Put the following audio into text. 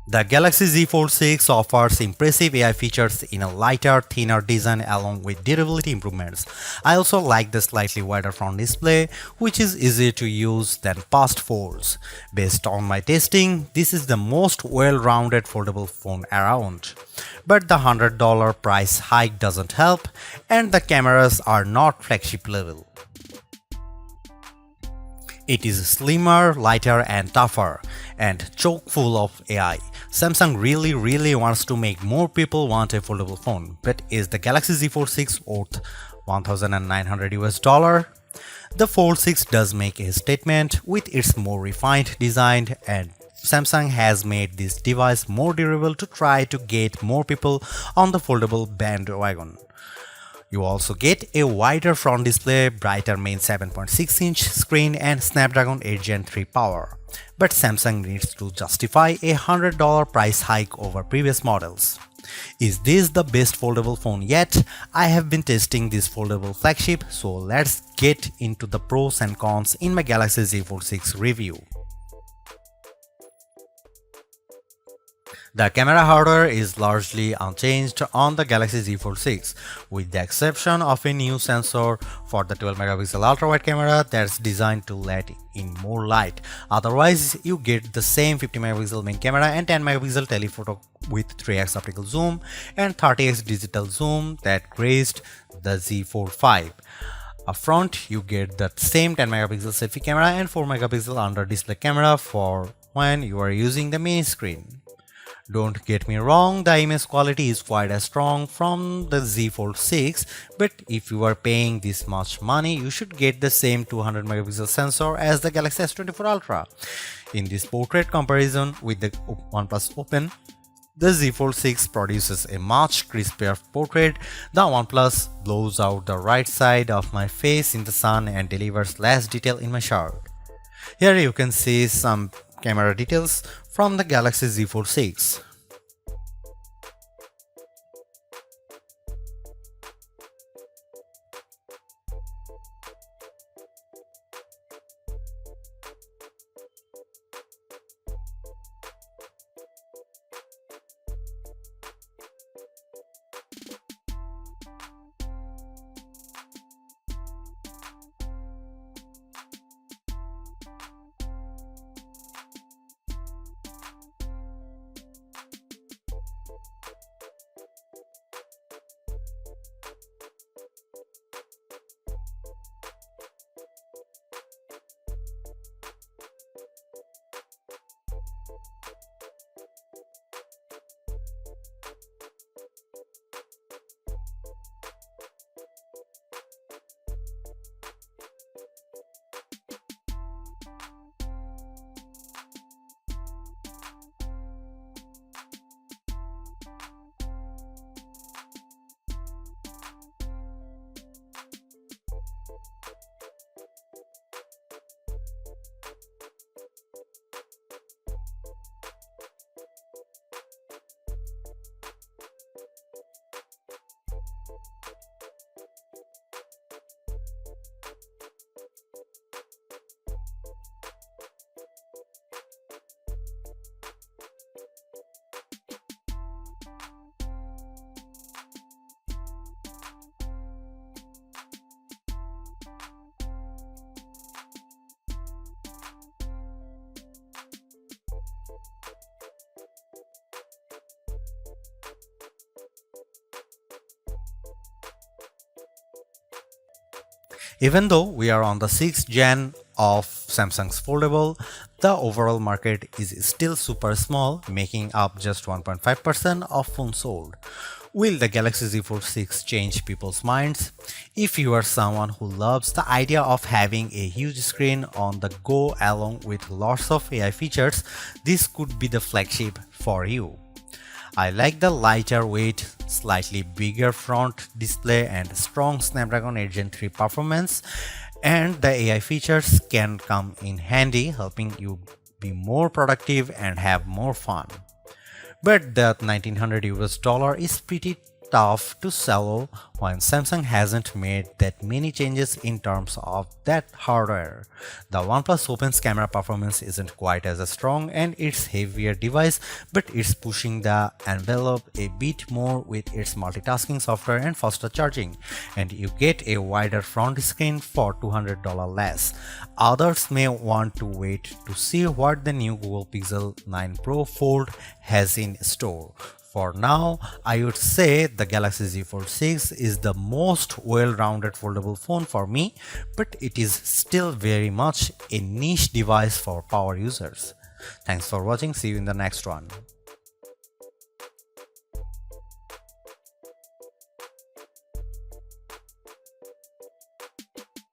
The Galaxy Z Fold 6 offers impressive AI features in a lighter, thinner design along with durability improvements. I also like the slightly wider front display, which is easier to use than past folds. Based on my testing, this is the most well-rounded foldable phone around. But the $100 price hike doesn't help, and the cameras are not flagship level. It is slimmer, lighter and tougher, and chock full of AI. Samsung really wants to make more people want a foldable phone, but is the Galaxy Z Fold 6 worth $1,900 US? The Fold 6 does make a statement with its more refined design, and Samsung has made this device more durable to try to get more people on the foldable bandwagon. You also get a wider front display, brighter main 7.6-inch screen and Snapdragon 8 Gen 3 power. But Samsung needs to justify a $100 price hike over previous models. Is this the best foldable phone yet? I have been testing this foldable flagship, so let's get into the pros and cons in my Galaxy Z Fold 6 review. The camera hardware is largely unchanged on the Galaxy Z Fold 6, with the exception of a new sensor for the 12-megapixel ultra-wide camera that's designed to let in more light. Otherwise, you get the same 50-megapixel main camera and 10-megapixel telephoto with 3x optical zoom and 30x digital zoom that graced the Z Fold 5. Up front, you get the same 10-megapixel selfie camera and 4-megapixel under-display camera for when you are using the main screen. Don't get me wrong, the image quality is quite as strong from the Z Fold 6, but if you are paying this much money, you should get the same 200 megapixel sensor as the Galaxy S24 Ultra. In this portrait comparison with the OnePlus Open, the Z Fold 6 produces a much crispier portrait. The OnePlus blows out the right side of my face in the sun and delivers less detail in my shirt. Here you can see some camera details from the Galaxy Z Fold 6. Even though we are on the 6th gen of Samsung's foldable, the overall market is still super small, making up just 1.5% of phones sold. Will the Galaxy Z Fold 6 change people's minds? If you are someone who loves the idea of having a huge screen on the go along with lots of AI features, this could be the flagship for you. I like the lighter weight, slightly bigger front display and strong Snapdragon 8 Gen 3 performance, and the AI features can come in handy, helping you be more productive and have more fun. But that $1,900 is pretty tough to swallow when Samsung hasn't made that many changes in terms of that hardware. The OnePlus Open's camera performance isn't quite as strong and it's heavier device, but it's pushing the envelope a bit more with its multitasking software and faster charging, and you get a wider front screen for $200 less. Others may want to wait to see what the new Google Pixel 9 Pro Fold has in store. For now, I would say the Galaxy Z Fold 6 is the most well-rounded foldable phone for me, but it is still very much a niche device for power users. Thanks for watching. See you in the next one.